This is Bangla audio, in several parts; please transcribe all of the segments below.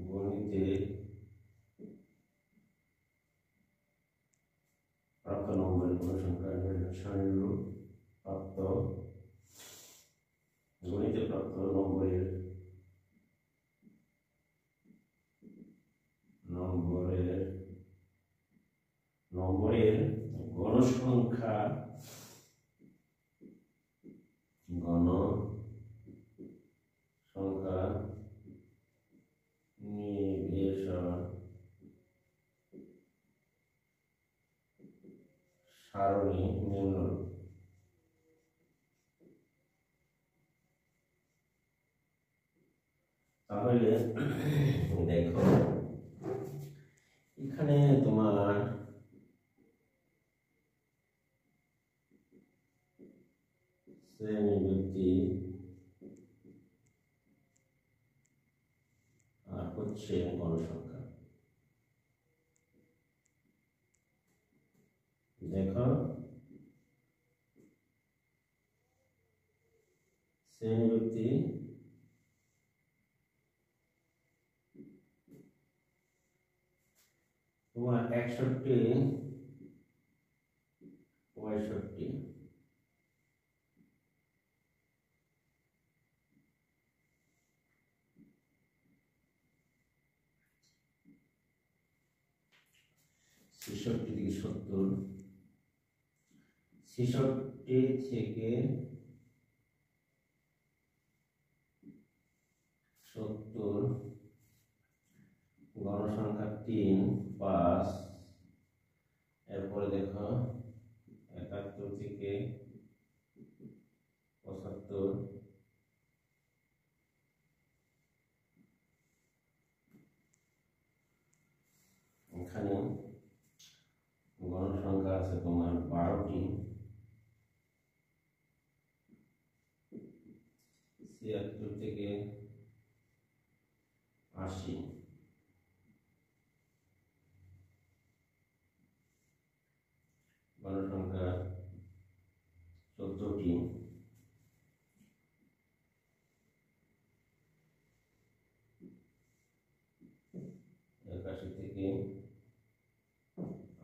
গণিতে প্রাপ্ত নম্বরের কোন সংখ্যা সারণীরূপ প্রাপ্ত গণিতে প্রাপ্ত নম্বরের গণসংখ্যা নির্দেশক সারণী নিম্নরূপ। তাহলে দেখো এখানে তোমার শ্রেণীবৃত্তি আর হচ্ছে গণসংখ্যা। দেখো শ্রেণীবৃত্তি তোমার 61, 65, ছেষট্টি থেকে 70, 66 থেকে 70, গণসংখ্যা 3, 5, এরপরে দেখো 71 থেকে 75, এখানে গণসংখ্যা আছে তোমার 12টি, 76 থেকে 80, গণসংখ্যা 14টি, 81 থেকে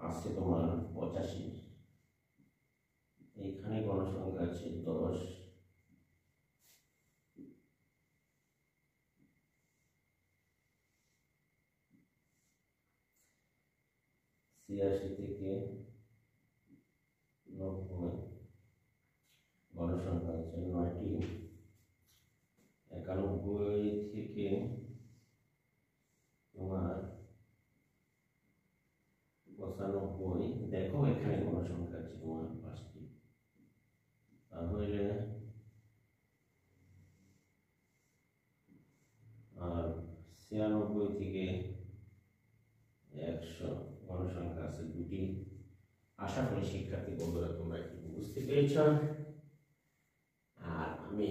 আসছে তোমার 85, এইখানে গণসংখ্যা আছে 10, 86 থেকে 90, গণসংখ্যা আছে 9টি, 91 থেকে তোমার 95, দেখো এখানে গণসংখ্যা আছে তোমার 5টি। তাহলে আর 96 থেকে 100, গণসংখ্যা আছে 2টি। আশা করি শিক্ষার্থী বন্ধুরা তোমরা একটু বুঝতে পেরেছ। আর আমি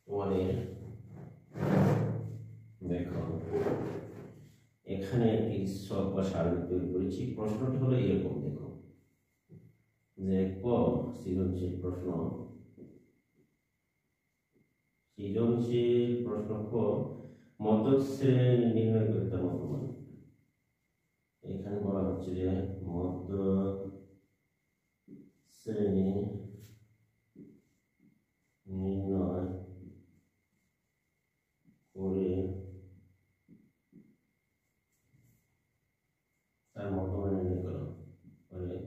তোমাদের দেখো এখানে একটি ছক বা সারণী তৈরি করেছি। প্রশ্নটি হলো এরকম, দেখো যে ক সৃজনশীল প্রশ্ন ক মধ্যক শ্রেণী নির্ণয় করতে মধ্যমান। এখানে বলা হচ্ছে যে মধ্যক শ্রেণী নির্ণয় করে তার মধ্যমান নির্ণয় করো, করে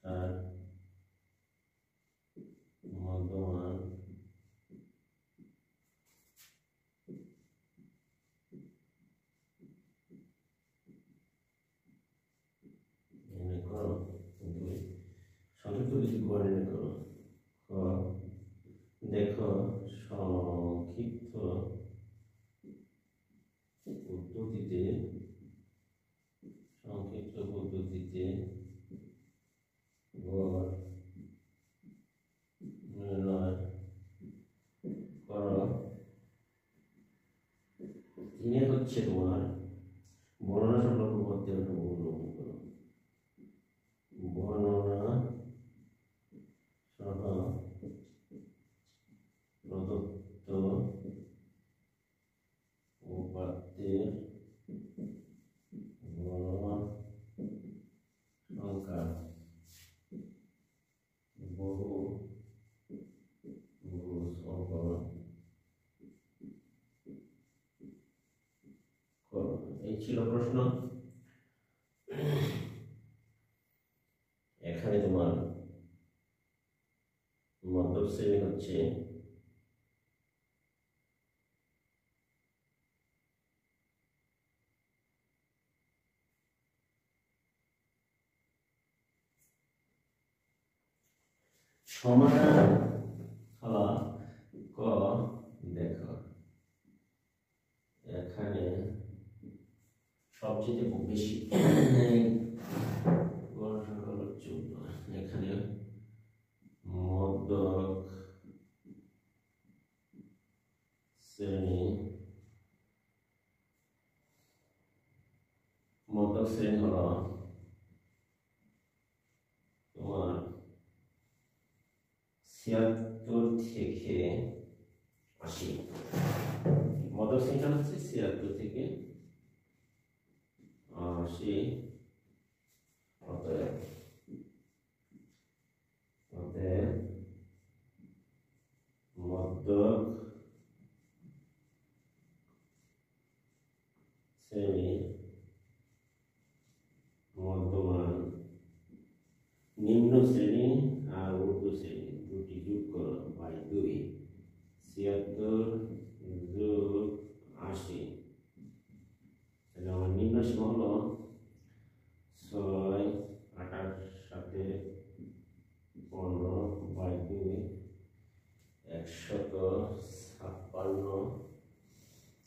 তার মধ্যমান নির্ণয় করো। সংক্ষিপ্ত কিছু করে নির্ণয় করো। দেখো সংক্ষিপ্ত পদ্ধতিতে গড় নির্ণয় করো। তিনে হচ্ছে তোমার বর্ণনা সংলগ্ন করতে অবলম্বন করো। বর্ণনা সহ এই ছিল প্রশ্ন। এখানে তোমার মধ্যক শ্রেণী হচ্ছে সমাধান হলো ক। দেখো এখানে সবচেয়ে বেশি হলো 14। এখানে মধ্যক শ্রেণী হলো তোমার 76 থেকে 80। মধ্যক শ্রেণীটা হচ্ছে 76 থেকে 80। অতএব মধ্যক শ্রেণী মধ্যমান নিম্ন শ্রেণী আর ঊর্ধ্ব শ্রেণী দুটি যোগ করো বাই 2। 76 যোগ 80, তাহলে আমার নিম্ন সীমা হলো 6, 28 সাথে 15 বাই 2 156।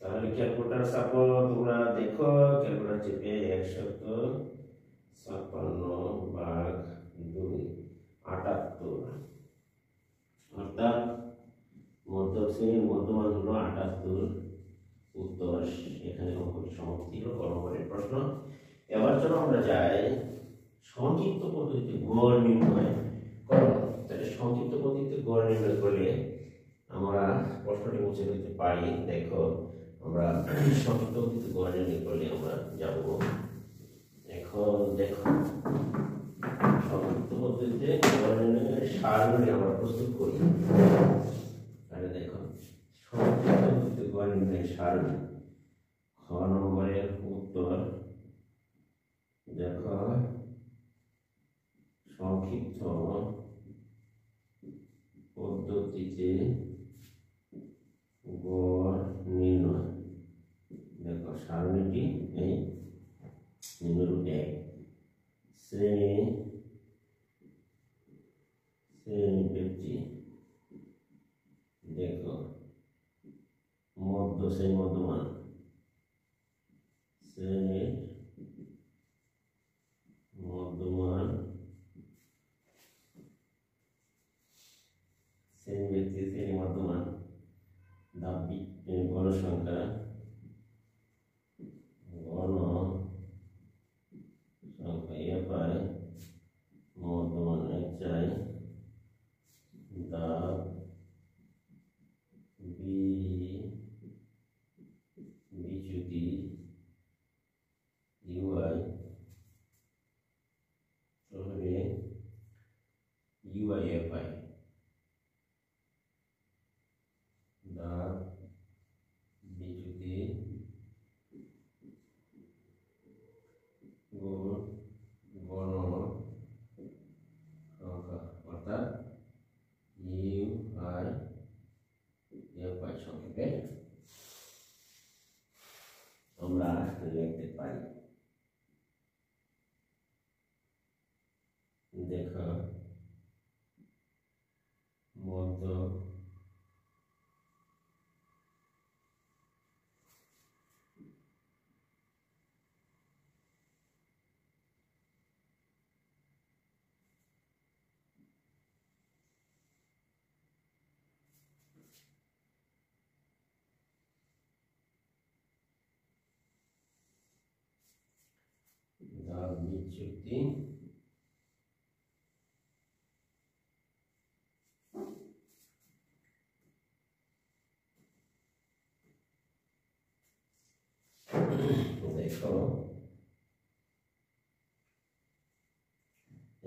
তাহলে ক্যালকুলেটর চাপো, তোমরা দেখো ক্যালকুলেটর চেপে 156 ভাগ 2 78। অর্থাৎ মধ্যক শ্রেণীর মধ্যমান হলো 78। উত্তর এখানে অঙ্কটি সমাপ্তি হলো 1 নম্বরের প্রশ্ন। এবার চলো আমরা যাই সংক্ষিপ্ত পদ্ধতিতে গড় নির্ণয় করো। তাহলে সংক্ষিপ্ত পদ্ধতিতে গড় নির্ণয় করলে আমরা প্রশ্নটি মুছে দিতে পারি। দেখো আমরা সংক্ষিপ্ত পদ্ধতিতে গড় নির্ণয় করলে আমরা যাব। এখন দেখো সংক্ষিপ্ত পদ্ধতিতে গড় নির্ণয়ের সারণী আমরা প্রস্তুত করি। তাহলে দেখো সংক্ষিপ্ত পদ্ধতিতে গড় নির্ণয়ের সারণী। খ নম্বরের উত্তর দেখো সংক্ষিপ্ত পদ্ধতিতে গড় নির্ণয়। দেখো সারণীটি এই নিম্নরূপ। 1 শ্রেণী ব্যক্তি। দেখো মধ্য শ্রেণী মধ্যমান শ্রেণীর মধ্যমান শ্রেণী ব্যক্তি শ্রেণী মধ্যমান দাবি গণসংখ্যা পায় মধ্যমান চাই দাব বিচ্যুতি ইউআই তাহলে ইউআইএফআই দাব বিচ্যুতি গণসংখ্যা অর্থাৎ ইউআইএফআই সংক্ষেপে আমরা লিখতে পারি। দেখো মধ্যক দাব বিচ্যুতি দেখো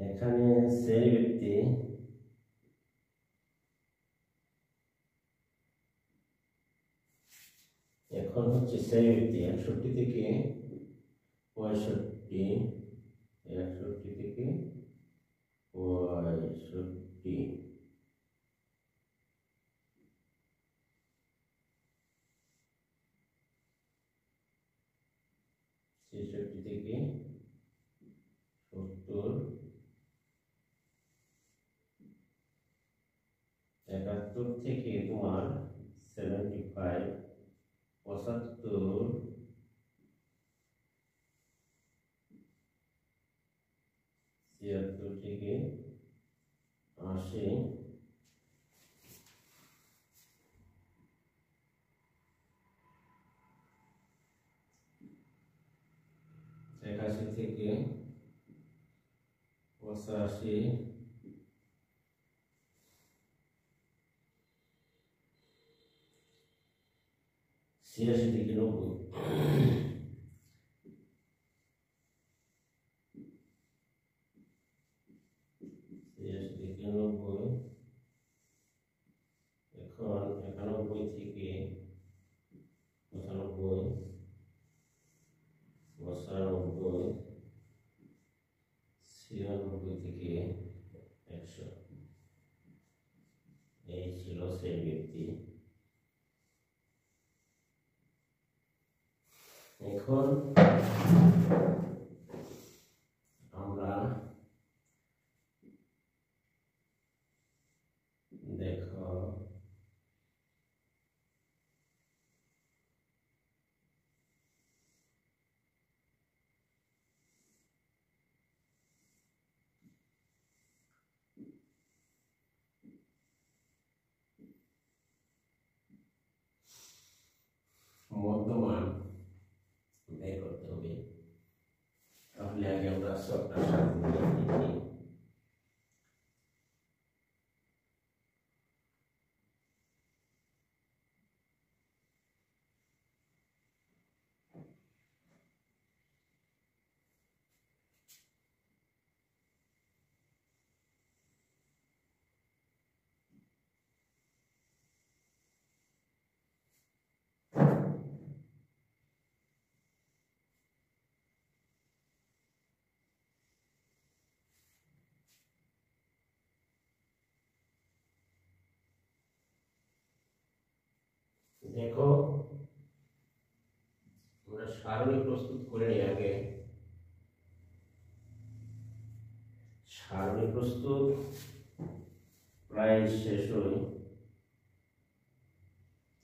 এখানে শ্রেণী ব্যক্তি এখন হচ্ছে শ্রেণীবৃত্তি 61 থেকে 65, 61 থেকে 65, 66 থেকে 70, 71 থেকে তোমার 75, 75, 76 থেকে 80, 81 থেকে 85, 86 থেকে 90, 86 থেকে 90, এখন 91 থেকে 95, 95, 96 থেকে 100। এই ছিল শ্রেণীবৃত্তি। এখন আমরা দেখো মধ্যমান বের করতে হবে। তাহলে আগে আমরা সবটা সাজিয়ে নিই। দেখো আমরা সারণী প্রস্তুত করে নিই আগে। সারণী প্রস্তুত প্রায় শেষ হই।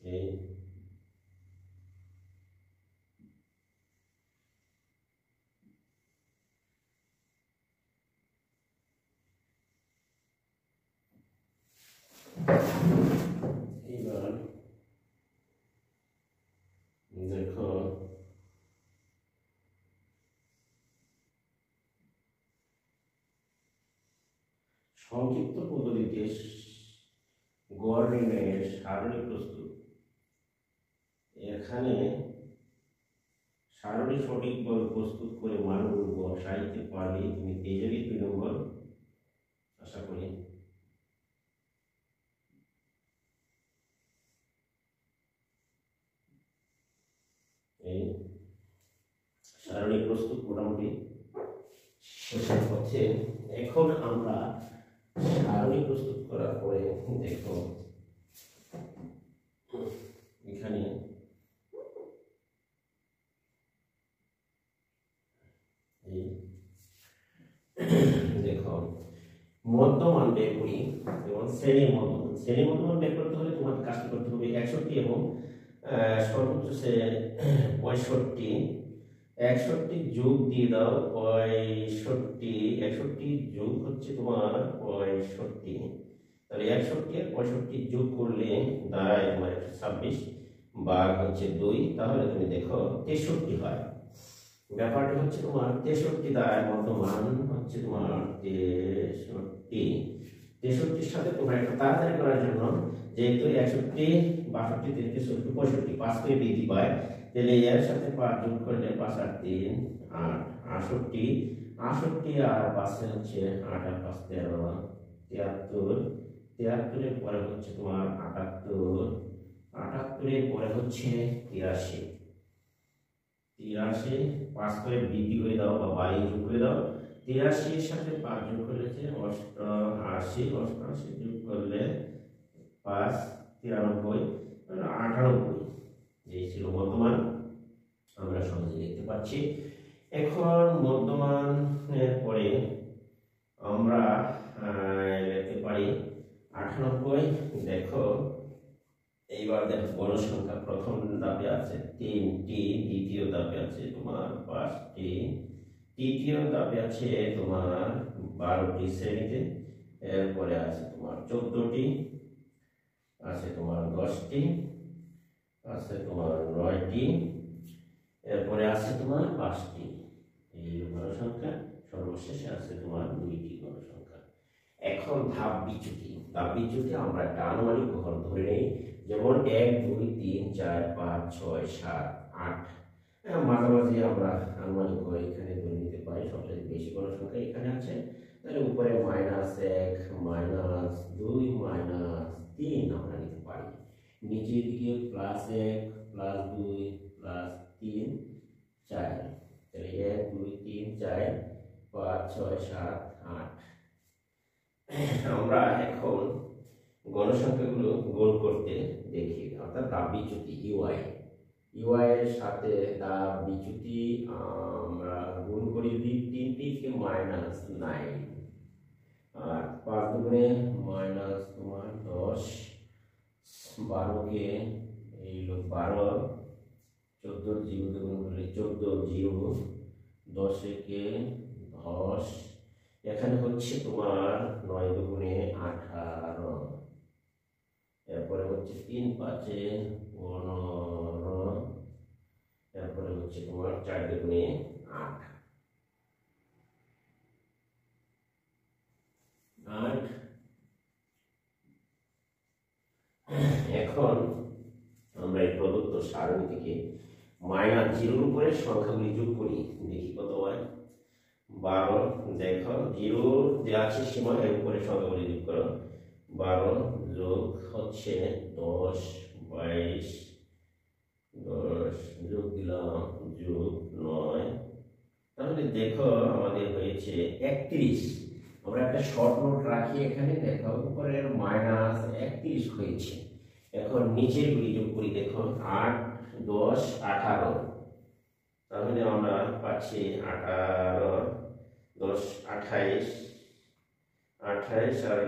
এই এইবার দেখো সংক্ষিপ্ত পদ্ধতিতে গড় নির্ণয়ের সারণী প্রস্তুত। এখানে সারণী সঠিকভাবে প্রস্তুত করে মানগুলো বসাইতে পারলে তুমি পেয়ে যাবে 2 নম্বর, আশা করি। এই সারণী প্রস্তুত মোটামুটি শেষের পথে। এখন আমরা সারণী প্রস্তুত করার পরে দেখো এখানে দেখো মধ্যমান বের করি। যেমন শ্রেণীর মধ্যমান বের করতে হলে তোমাকে কাজটি করতে হবে 61 এবং সর্বোচ্চ 65, 61 যোগ দিয়ে দাও 65 যোগ হচ্ছে তোমার 65, তাহলে 61 আর 65 যোগ করলে দাঁড়ায় তোমার 126 ভাগ হচ্ছে 2, তাহলে তুমি দেখো 63 হয়। ব্যাপারটা হচ্ছে তোমার 63 দ্বারা মধ্যমান হচ্ছে তোমার 63 সাথে তোমার একটা তাড়াতাড়ি করার জন্য যেহেতু 61 62 থেকে 65 5 করে বৃদ্ধি পায়, তাহলে এর সাথে 5 যোগ করলে 5 আর 3 8, 68 আর 5 হচ্ছে 8 আর 5 13, 73 এর পরে হচ্ছে তোমার 78, 78 পরে হচ্ছে 83, 83 5 করে বৃদ্ধি করে দাও বা বাড়িয়ে যোগ করে দাও। 83 এর সাথে 5 যোগ করলে 88, 88 যোগ করলে 5 93, 98 এই ছিল মধ্যমান, আমরা সহজে দেখতে পাচ্ছি। এখন মধ্যমানের পরে আমরা লিখতে পারি 98। দেখো এইবার দেখো গণসংখ্যা প্রথম ধাপে আছে 3টি, দ্বিতীয় ধাপে আছে তোমার 5টি, তৃতীয় ধাপে আছে তোমার 12টি শ্রেণীতে, এরপরে আছে তোমার 14টি, আছে তোমার 10টি, আছে তোমার 9টি, এরপরে আছে তোমার 5টি। এই গণসংখ্যা সর্বশেষে আছে তোমার 2টি গণসংখ্যা। এখন ধাপ বিচ্যুতি, আমরা একটা আনুমানিক ঘর ধরে নেই, যেমন 1 2 3 4 5 6 7 8, মাঝামাঝি আমরা আনুমানিক ঘর এখানে ধরে নিতে পারি। সবচেয়ে বেশি গণসংখ্যা এখানে আছে, তাহলে উপরে -1 -2 -3 আমরা নিতে পারি, নিচের দিকে +1 +2 +3 4, তাহলে 1 2 3 4 5 6 7 8। আমরা এখন গণসংখ্যাগুলো গুণ করতে দেখি, অর্থাৎ ধাপ বিচ্যুতি ইউআই এর সাথে ধাপ বিচ্যুতি আমরা গুণ করি যদি 3টিকে -9, আর 5 দুগুণে মাইনাস তোমার 10, 12কে এই হলো 12, 14 জিরো দুগুণ করলে 14 জিরো, 10কে 10, এখানে হচ্ছে তোমার 9 দুগুণে 18, এরপরে হচ্ছে 3 5 15, এরপরে হচ্ছে তোমার 4 দুগুণে 8। এখন আমরা এই প্রদত্ত সারণী থেকে -0 উপরে সংখ্যাগুলি যোগ করি, দেখি কত হয়। 12, দেখো 0 যে আছে সীমা, এর উপরে সংখ্যাগুলি যোগ করো। 12 যোগ হচ্ছে 10 22, 10 যোগ দিলাম যোগ 9, তাহলে দেখো আমাদের হয়েছে 31। আমরা একটা শর্ট নোট রাখি এখানে, দেখো উপরের -31 হয়েছে। এখন নিচের গুলি যোগ করি, দেখো 8 10 18, তাহলে আমরা পাচ্ছি 18 10 28, 28 আর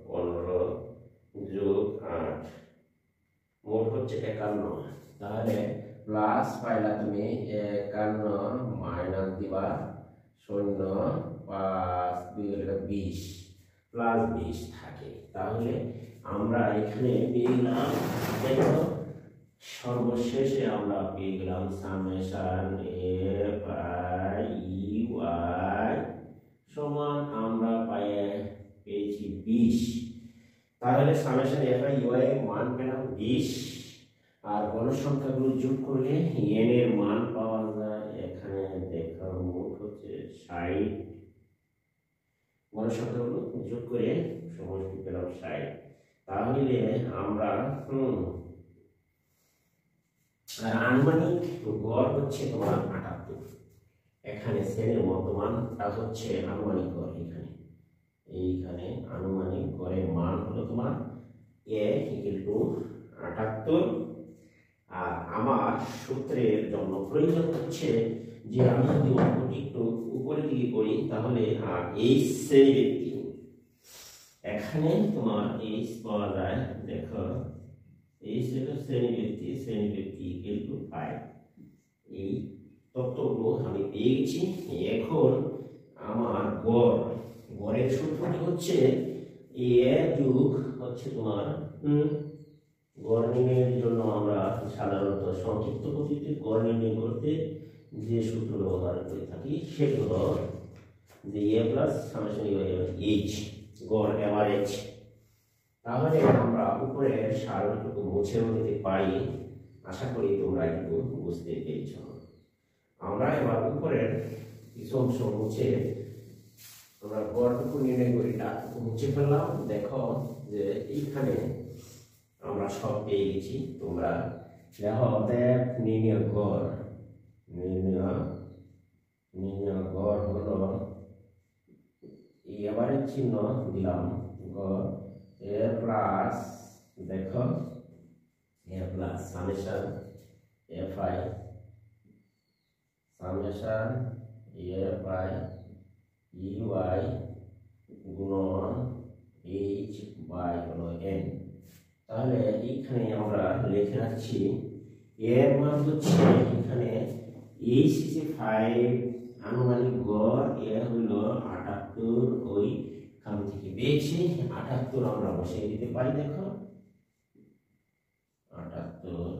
15 যোগ 8, মোট হচ্ছে 51। তাহলে প্লাস পাইলা তুমি 51, মাইনাস দিবা 0 5 2 20, প্লাস 20 থাকে। তাহলে আমরা এখানে পেয়ে গেলাম, দেখো সর্বশেষে আমরা পেয়ে গেলাম সামেশন FIUI সমান আমরা পেয়েছি 20। তাহলে সামেশন FIUI এর মান পেলাম 20, আর গণসংখ্যাগুলো যোগ করলে n এর মান পাওয়া যায়। এখানে দেখো মোট হচ্ছে 60, গণসংখ্যাগুলো যোগ করে সমষ্টি পেলাম 60। তাহলে আমরা আনুমানিক গড় হচ্ছে তোমার 78। এখানে শ্রেণীর মধ্যমানটা হচ্ছে আনুমানিক গড়, এইখানে আনুমানিক গড়ের মান হলো তোমার a = 78। আর আমার সূত্রের জন্য প্রয়োজন হচ্ছে যে আমি যদি অঙ্কটি একটু উপরের দিকে করি, তাহলে এই শ্রেণী ব্যক্তি, এখানে তোমার h পাওয়া যায়, দেখো এই শ্রেণী ব্যক্তি = 5। এই তথ্যগুলো আমি পেয়ে গেছি। এখন আমার গড়ের সূত্রটি হচ্ছে a যোগ হচ্ছে তোমার গড় নির্ণয়ের জন্য আমরা সাধারণত সংক্ষিপ্ত পদ্ধতিতে গড় নির্ণয় করতে যে সূত্র ব্যবহার করে থাকি সেটি হলো যে a সামেশন h গড় এভারেজ। তাহলে আমরা উপরের সারণীটুকু মুছে নিতে পারি, আশা করি তোমরা একটু বুঝতে পেরেছ। আমরা এবার উপরের কিছু অংশ মুছে আমরা গড়টুকু নির্ণয় করি, ডাকটুকু মুছে ফেললাম। দেখো যে এইখানে আমরা সব পেয়ে গেছি। তোমরা দেখো অতএব নির্ণয় গড়, নির্ণয় গড় হলো এবারে চিহ্ন দিলাম গড় এ প্লাস, দেখো A plus summation F I summation A by UI গুণন এইচ বাই হলো এন। তাহলে এইখানে আমরা লিখে রাখছি এর মান হচ্ছে এখানে এইচ ইজ 5 আনুমানিক গড় এ হলো 78, ওই খান থেকে পেয়েছি 78 আমরা বসিয়ে দিতে পারি। দেখো 78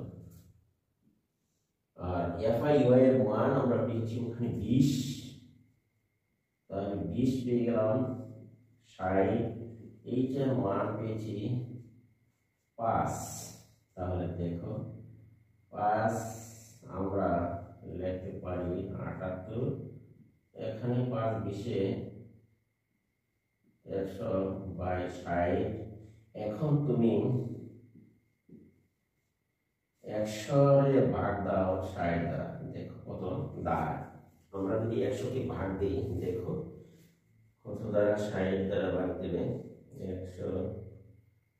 আর এফ আই ইউ এর মান আমরা পেয়েছি ওখানে 20, তাহলে 20 পেয়ে গেলাম 60, এইচ এর মান পেয়েছি 5। তাহলে দেখো 5 আমরা লিখতে পারি 78, এখানে 5 20 100/60। এখন তুমি 100 এ ভাগ দাও 60 দ্বারা, দেখো কত দাঁড়ায়। আমরা যদি 100 কে ভাগ দিই, দেখো কত দ্বারা 60 দ্বারা ভাগ দিলে 100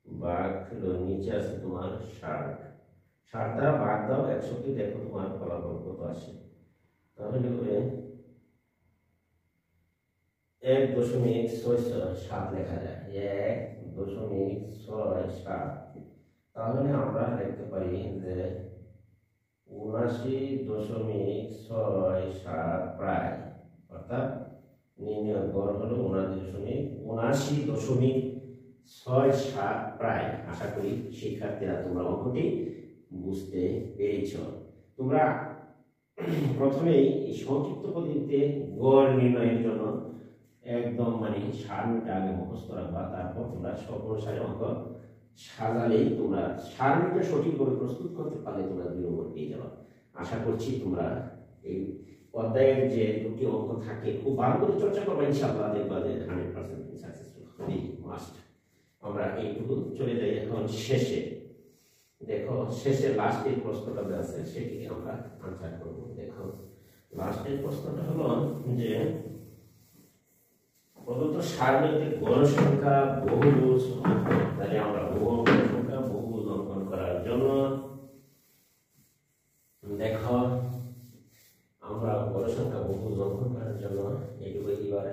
ভাগ হলো নিচে আছে তোমার 60 দ্বারা ভাগ দাও 100 কে, দেখো তোমার ফলাফল কত আসে। তাহলে হবে 1.67 লেখা যায়, 1.67। তাহলে আমরা লিখতে পারি যে 79.67 প্রায়, অর্থাৎ নির্ণয় গড় হলো 79.67 প্রায়। আশা করি শিক্ষার্থীরা তোমরা অঙ্কটি বুঝতে পেরেছ। তোমরা প্রথমেই এই সংক্ষিপ্ত পদ্ধতিতে গড় নির্ণয়ের জন্য একদম মানে সারণীটা আগে মুখস্থ রাখবা, তারপর তোমরা সব অনুসারে অঙ্ক সাজালেই তোমরা সারণীটা সঠিকভাবে প্রস্তুত করতে পারলে তোমরা 2 নম্বর পেয়ে যাবে। আশা করছি তোমরা এই অধ্যায়ের যে 2টি অঙ্ক থাকে খুব ভালো করে চর্চা করবে, ইনশাআল্লাহ দেখবা যে 100% সাকসেসফুল হবে, মাস্ট। আমরা এইটুকু চলে যাই এখন শেষে। দেখো শেষে লাস্টের প্রশ্নটা আছে সেটিকে আমরা আনসার করব। দেখো লাস্টের প্রশ্নটা হলো যে প্রদত্ত সারণীতে গড় সংখ্যা বহুভুজ অঙ্কন। তাহলে আমরা গড় সংখ্যা বহুভুজ অঙ্কন করার জন্য দেখো আমরা গড় সংখ্যা বহুভুজ অঙ্কন করার জন্য এইটুকু এবার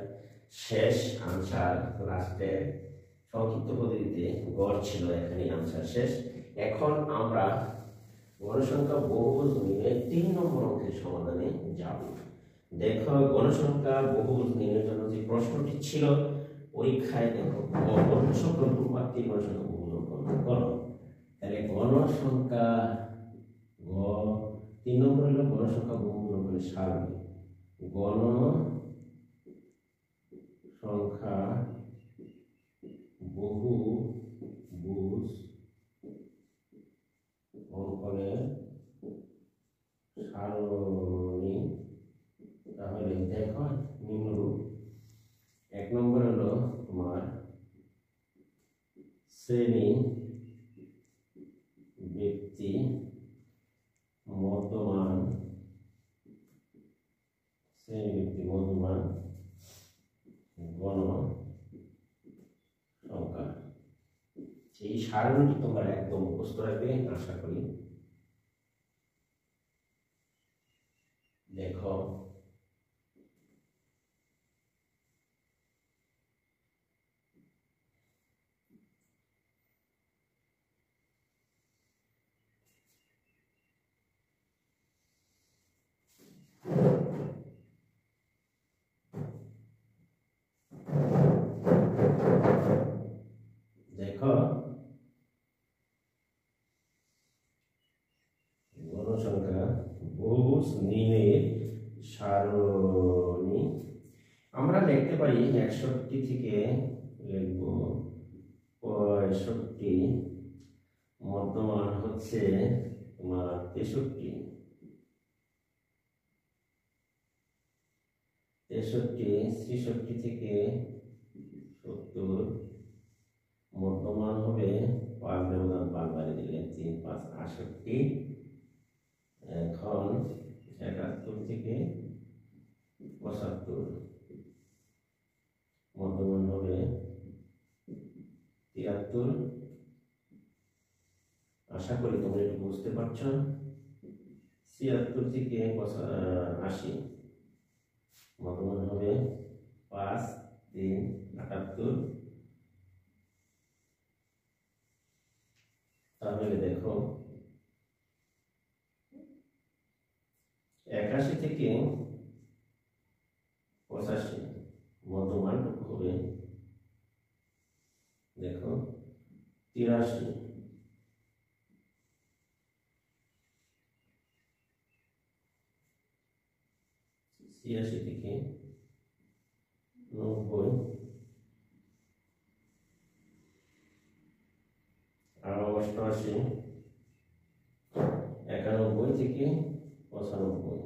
শেষ আনসার, লাস্টে সংক্ষিপ্ত পদ্ধতিতে গড় ছিল, এখানে আনসার শেষ। এখন আমরা গড় সংখ্যা বহুভুজ নিয়ে 3 নম্বর অঙ্কের সমাধানে যাব। দেখো গণসংখ্যা বহুভুজ নির্ণয়ের জন্য যে প্রশ্নটি ছিল পরীক্ষায়, দেখো গণসংখ্যা রূপান্তরিত গণসংখ্যা বহুভুজ অঙ্কন করো। তাহলে গণসংখ্যা 3 নম্বর হলো গণসংখ্যা বহুভুজ অঙ্কনের সারণী। গণসংখ্যা বহুভুজ অঙ্কনের সারণী। তাহলে দেখো নিম্নরূপ। 1 নম্বর হলো তোমার শ্রেণী ব্যক্তি মধ্যমান, শ্রেণী ব্যক্তি মধ্যমান গণসংখ্যা। এই সারণীটি তোমরা একদম মুখস্থ রাখবে আশা করি। দেখো গণসংখ্যা বহুভুজ নির্ণয়ের সারণী আমরা লিখতে পারি 61 থেকে লিখব 65, মধ্যমান হচ্ছে তোমার 63, 63 থেকে 70, মধ্যমান হবে 5 ব্যবধান 5 বাড়ি দিলে 3 5 68। এখন 71 থেকে 75, মধ্যমান হবে 73। আশা করি তোমরা একটু বুঝতে পারছো। 76 থেকে 80, মধ্যমান হবে 5 3 78। তাহলে দেখো 81 থেকে 85, মধ্যমান হবে দেখো 83। 86 থেকে 90, আর 88, 91 থেকে 95, হবে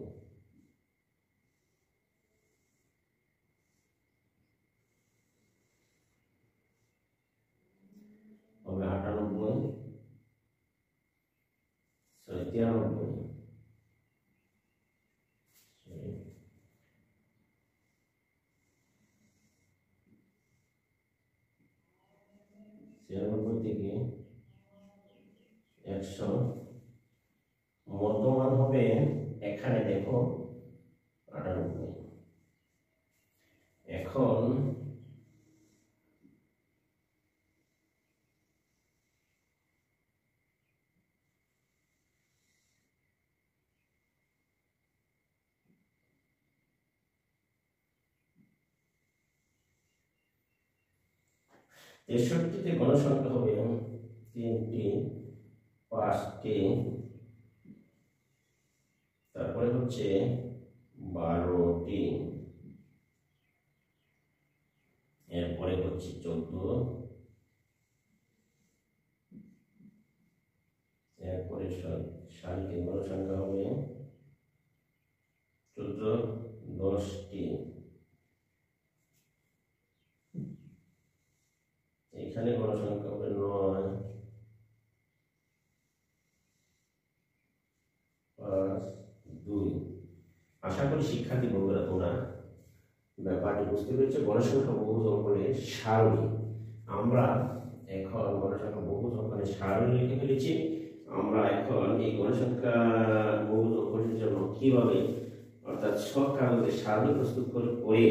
98, 93, 96 থেকে 100, মধ্যমান হবে এখানে দেখো 98। এখন তেষট্টিতে গণসংখ্যা হবে 3টি 5টি, তারপরে হচ্ছে 12টি, এরপরে হচ্ছে 14, এরপরে সারিতে গণসংখ্যা হবে 14 10টি, এখানে গণসংখ্যা হবে 9 5 2। আশা করি শিক্ষার্থী বন্ধুরা তোমরা ব্যাপারটি বুঝতে পেরেছো। গণসংখ্যা বহুপদ অঙ্কনের সারণী আমরা এখন গণসংখ্যা বহুপদ অঙ্কনের সারণী লিখে ফেলেছি। আমরা এখন এই গণসংখ্যা বহুপদ অঙ্কনের জন্য কিভাবে অর্থাৎ সব কাগজে সারণী প্রস্তুত করে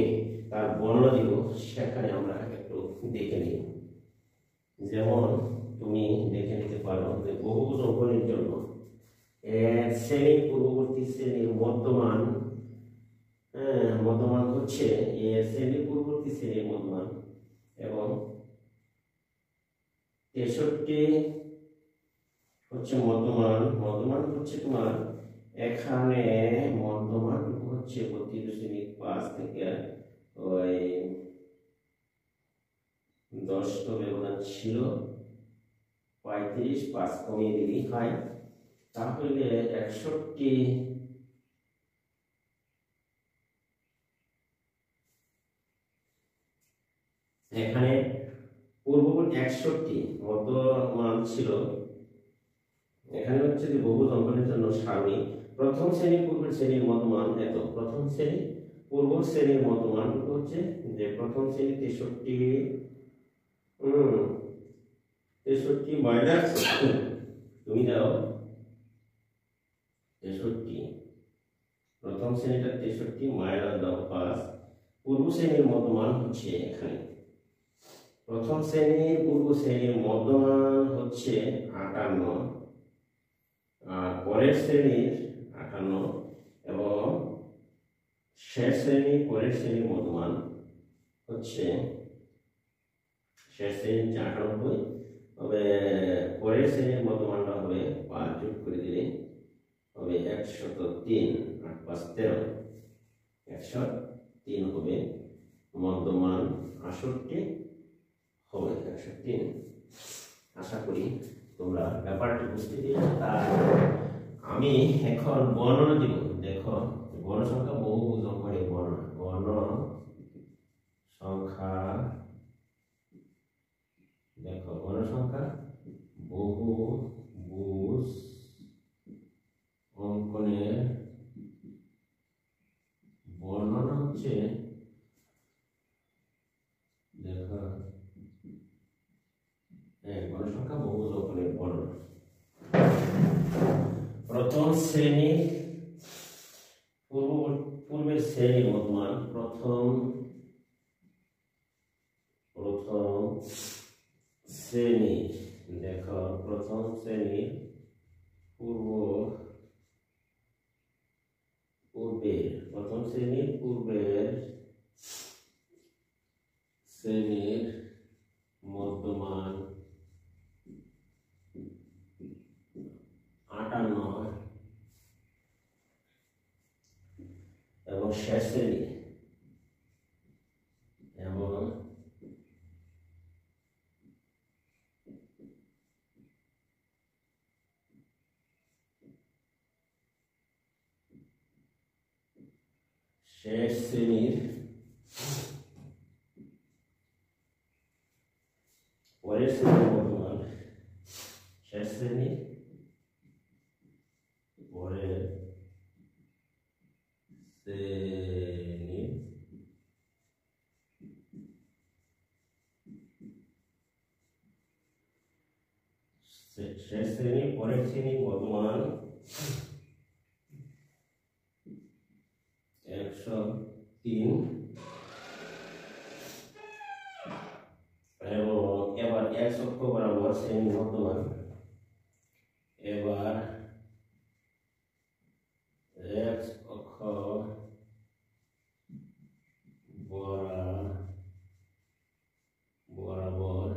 তার বর্ণনা দিব সেখানে আমরা একটু দেখে নিই। যেমন তুমি দেখে নিতে পারো যে বহুপদ অঙ্কনের জন্য শ্রেণীর পূর্ববর্তী শ্রেণীর মধ্যমান, মধ্যমান হচ্ছে শ্রেণীর পূর্ববর্তী শ্রেণীর মধ্যমান, এবং 63 হচ্ছে মধ্যমান। মধ্যমান হচ্ছে তোমার এখানে মধ্যমান হচ্ছে 32.5 থেকে ওই 10 ব্যবধান ছিল, 35 5 কমিয়ে দিলেই হয়। তাহলে 61 এখানে পূর্ববর্তী 61 মধ্যমান ছিল। এখানে হচ্ছে যে বহুপদ অঙ্কনের জন্য সারণী প্রথম শ্রেণীর পূর্বের শ্রেণীর মধ্যমান এত, প্রথম শ্রেণী পূর্ব শ্রেণীর মধ্যমান হচ্ছে যে প্রথম শ্রেণী 63 মাইনাস তুমি দাও 63, প্রথম শ্রেণীটা 63 মাইনাস দাও 5। পূর্ব শ্রেণীর মধ্যমান হচ্ছে এখানে প্রথম শ্রেণীর পূর্ব শ্রেণীর মধ্যমান হচ্ছে 58, আর পরের শ্রেণীর 58, এবং শেষ শ্রেণীর পরের শ্রেণীর মধ্যমান হচ্ছে শেষ শ্রেণীর 98, তবে পরের শ্রেণীর মধ্যমানটা হবে 5 যোগ করে দিলে হবে 103, 8 5 13, 103 হবে মধ্যমান, 68 হবে 103। আশা করি তোমরা ব্যাপারটি বুঝতে পেরেছো। আমি এখন বর্ণনা দিব। দেখো গণসংখ্যা বহুপদ অঙ্কনের বর্ণনা, গণসংখ্যা দেখো গণসংখ্যা বহুভুজ অঙ্কনের বর্ণনা হচ্ছে দেখা গণসংখ্যা বহুভুজ অঙ্কনের বর্ণনা। প্রথম শ্রেণী পূর্বের শ্রেণীর মতমান প্রথম শ্রেণী দেখো প্রথম শ্রেণীর প্রথম শ্রেণীর পূর্বের শ্রেণীর মধ্যমান 58 এবং শেষ শ্রেণী এবং শেষ শ্রেণীর পরের শ্রেণীর বর্তমান শেষ শ্রেণীর পরের শ্রেণীর শেষ শ্রেণীর পরের শ্রেণীর বর্তমান 103 এবং এবার x অক্ষ বরাবর শ্রেণী বর্তমান এবার x অক্ষ বরাবর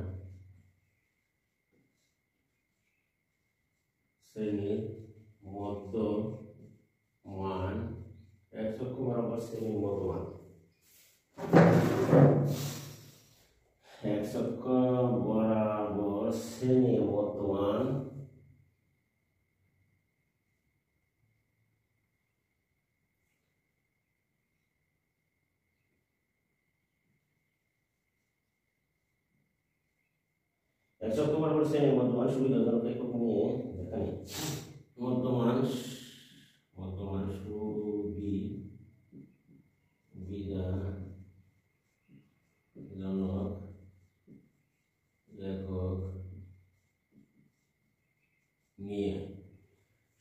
শ্রেণীর মধ্যমান x অক্ষ বরাবর শ্রেণীর মধ্যমান x অক্ষ বরাবর শ্রেণীর মধ্যমান x অক্ষ বরাবর শ্রেণীর মধ্যমান সুবিধাজনক একক নিয়ে এখানে মধ্যমান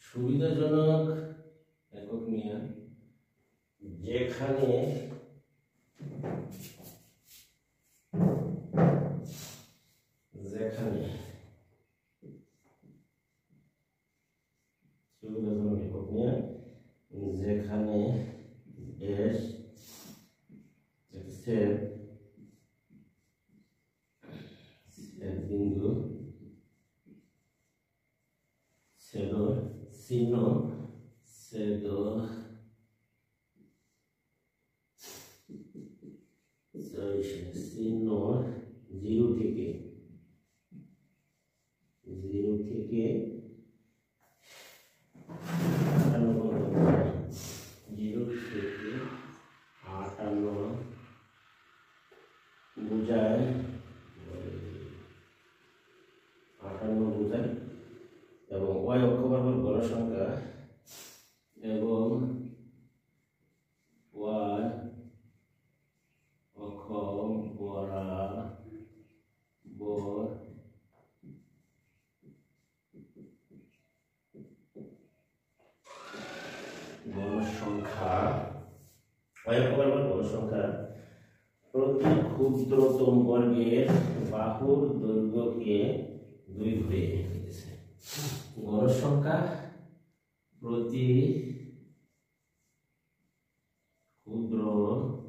সুবিধাজনক একক নিয়ে যেখানে সুবিধাজনক একক নিয়ে যেখানে S বিন্দু চিহ্ন চিহ্ন 0 থেকে 58 বোঝায় 58 বোঝায় এবং y অক্ষ বরাবর গণসংখ্যা এবং y অক্ষ বরাবর গণসংখ্যা প্রতি ক্ষুদ্রতম বর্গের বাহুর দৈর্ঘ্যকে 2 ধরে নিয়েছে। গণসংখ্যা প্রতি ক্ষুদ্রতম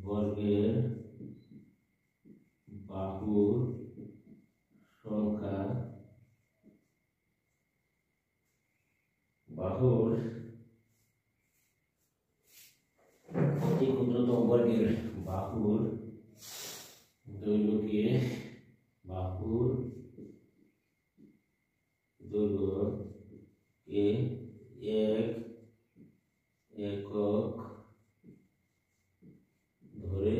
বর্গের বাহুর সংখ্যা প্রতি ক্ষুদ্রতম বর্গের বাহুর দৈর্ঘ্যকে এক একক ধরে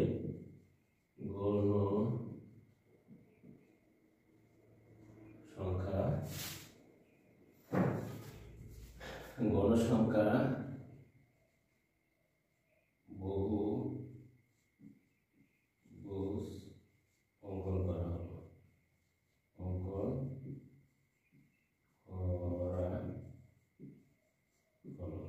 সংখ্যা বহু ভুজ অঙ্কন করা হলো। অঙ্কন করা হলো।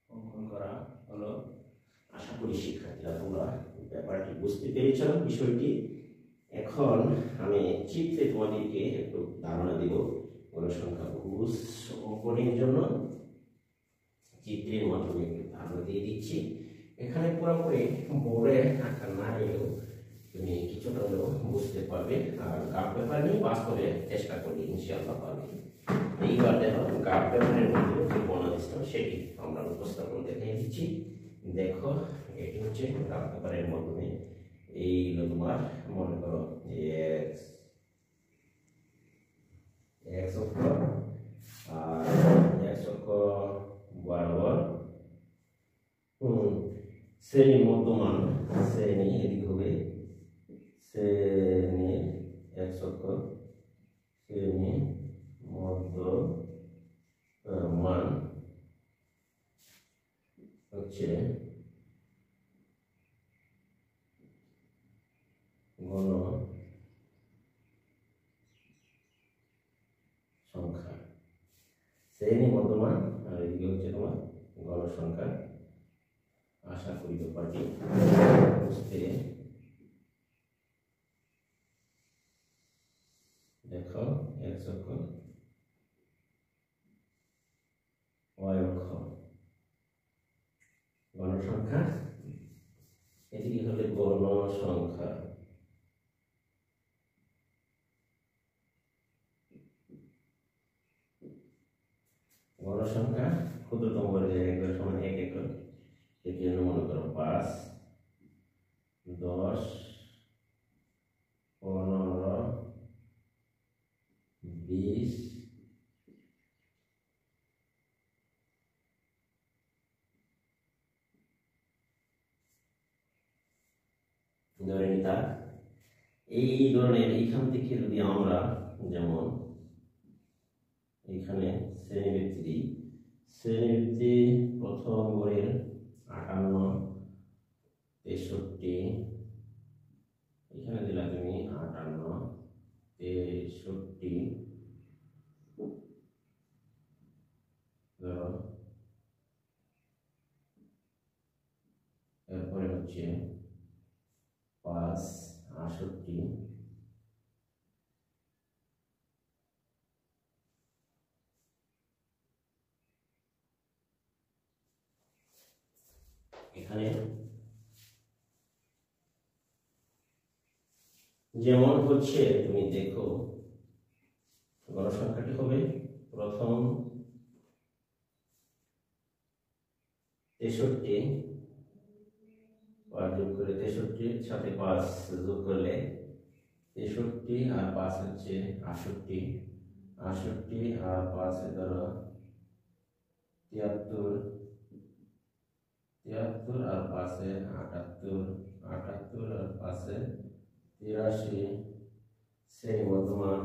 অঙ্কন করা হলো। আশা করি শিক্ষার্থীরা তোমরা ব্যাপারটি বুঝতে পেরেছ বিষয়টি। এখন আমি চিত্রে তোমাদেরকে একটু ধারণা দিব গণসংখ্যা ভুজ অঙ্কনের জন্য। চিত্রের মাধ্যমে একটু ধারণা দিয়ে দিচ্ছি। এখানে পুরোপুরি বোর্ডে আঁকা না এলেও তুমি কিছুটা হলেও বুঝতে পারবে। আর গ্রাফ পেপার নিয়ে বাস্তবে চেষ্টা করবে, ইনশাআল্লাহ পারবে। এইবার দেখো গ্রাফ পেপারের মধ্যে যে বর্ণালিস্ট সেটি আমরা উপস্থাপন দেখিয়ে দিচ্ছি। দেখো এটি হচ্ছে গ্রাফ পেপারের মাধ্যমে এই তোমার মনে করো এক্স অক্ষ আর এক্স অক্ষ বরাবর শ্রেণী মধ্যমান, শ্রেণী এদিক হবে শ্রেণীর এক্স অক্ষ, শ্রেণী মধ্যমান হচ্ছে গণ সংখ্যা। শ্রেণী মধ্যমান আর এদিকে হচ্ছে তোমার গণসংখ্যা। আশা করি ব্যাপারটি বুঝতে। দেখো এক্স অক্ষ, ওয়াই অক্ষ গণসংখ্যা, এদিকে হলে গণসংখ্যা। গণসংখ্যা ক্ষুদ্রতম বর্গের এককের সমান 1 একক। এর জন্য মনে করো 5, 10, 15, 20, ধরে নিতা। এই ধরনের এইখান থেকে যদি আমরা যেমন এখানে শ্রেণীবৃত্তি দিই, শ্রেণীবৃত্তি প্রথম বর্গের 58, 63, এখানে দিলা তুমি 58, 63, ধরো এরপরে হচ্ছে 5, 68, এখানে যেমন হচ্ছে তুমি দেখো গণসংখ্যাটি হবে প্রথম 63, 5 যোগ করে 63 সাথে 5 যোগ করলে 63 আর 5 হচ্ছে 68, 68 আর 5 ধরো 73, 73 আর 5 78, 78 আর 5 83, শ্রেণী মধ্যমান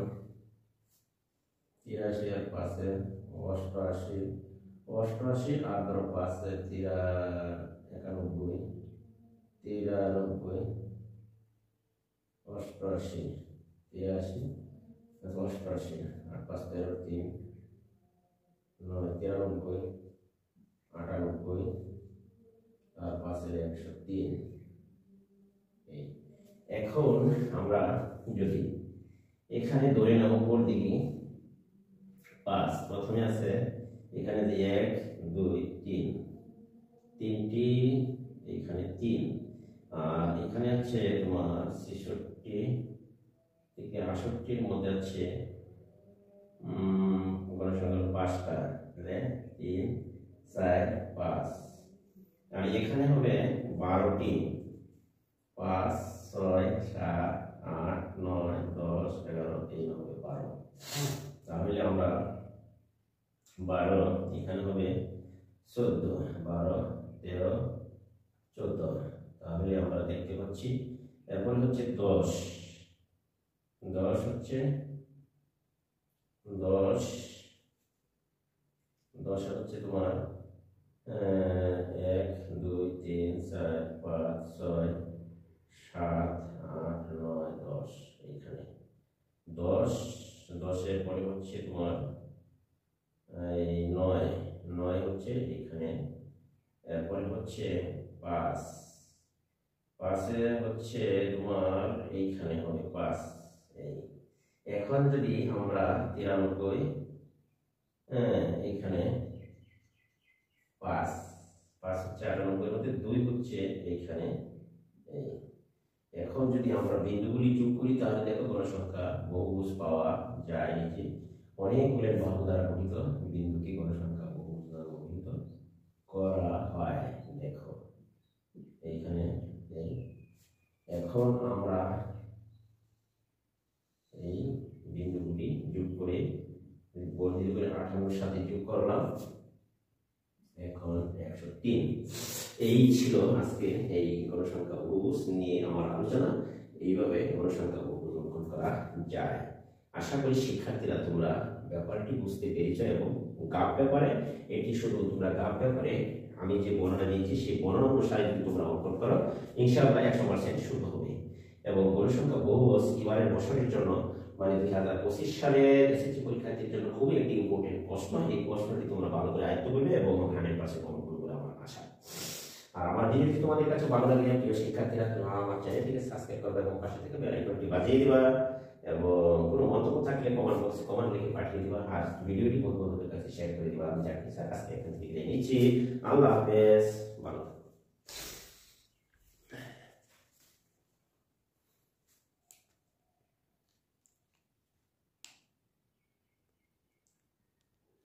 83 আর 5 88, 88 আর ধরো 5 91, 93, 88, 83, 88 আর 5 3, 9, 93, 98 আর 5 103। এখন আমরা যদি এখানে ধরে নেব উপর দিকে 5, প্রথমে আছে এখানে যে 1 2 3, তিনটি এখানে 3, আর এখানে আছে তোমার 66 থেকে 68 এর মধ্যে আছে গণসংখ্যা 5টা, 3 4 5, আর এখানে হবে 12টি, 5 6 7 8 9 10 11 এই হবে 12। তাহলে আমরা 12 এখানে হবে 14, 12 13 14। তাহলে আমরা দেখতে পাচ্ছি এরপর হচ্ছে 10, 10 হচ্ছে 10 10 হচ্ছে তোমার 1 2 3 4 5 6 7 8 9 10 এইখানে 10 10-এর পরে হচ্ছে তোমার এই 9 9 হচ্ছে এখানে, এরপরে হচ্ছে 5 5-এ হচ্ছে তোমার এইখানে হবে 5। এই এখন যদি আমরা 93 এইখানে 5 5 হচ্ছে 98-এর মধ্যে 2 হচ্ছে এইখানে। এই এখন যদি আমরা বিন্দুগুলি যোগ করি তাহলে দেখো গণসংখ্যা বহুভুজ পাওয়া যায়। যে অনেকগুলো বাহু দ্বারা গঠিত বিন্দুকে গণসংখ্যা বহুভুজ দ্বারা গঠিত করা হয়। দেখো এইখানে এখন আমরা এই বিন্দুগুলি যোগ করে বর্ধিত করে 58-এর সাথে যোগ করলাম, এখন 103। এই ছিল আজকে এই গণসংখ্যা বহুভুজ নিয়ে আমার আলোচনা। এইভাবে গণসংখ্যা বহুভুজ অঙ্কন করা যায়। আশা করি শিক্ষার্থীরা তোমরা ব্যাপারটি বুঝতে পেরেছ এবং গাব ব্যাপারে এটি শুধু তোমরা গাব ব্যাপারে আমি যে বর্ণনা দিয়েছি সেই বর্ণনা অনুসারে যদি তোমরা অঙ্কন করো ইনশাআল্লাহ 100% শুদ্ধ হবে। এবং গণসংখ্যা বহুভুজ এবারের বছরের জন্য মানে 2025 সালের এসএসসি পরীক্ষার্থীর জন্য খুবই একটি ইম্পর্টেন্ট প্রশ্ন। এই প্রশ্নটি তোমরা ভালো করে আয়ত্ত করবে এবং 100% কমন করবে বলে আমার আশা। আর আমার ভিডিওটি তোমাদের কাছে ভালো লাগলে প্রিয় শিক্ষার্থীরা তোমরা আমার চ্যানেলটিকে সাবস্ক্রাইব করবে এবং পাশে থেকে বেল আইকনটি বাজিয়ে দিবা এবং কোনো মন্তব্য থাকলে কমেন্ট বক্সে কমেন্ট লিখে পাঠিয়ে দিবা। আর ভিডিওটি বন্ধুদের কাছে শেয়ার করে দিবা। আমি জানি স্যার আজকে এখান থেকে বিদায় নিচ্ছি। আল্লাহ হাফেজ, ভালো থাকবেন।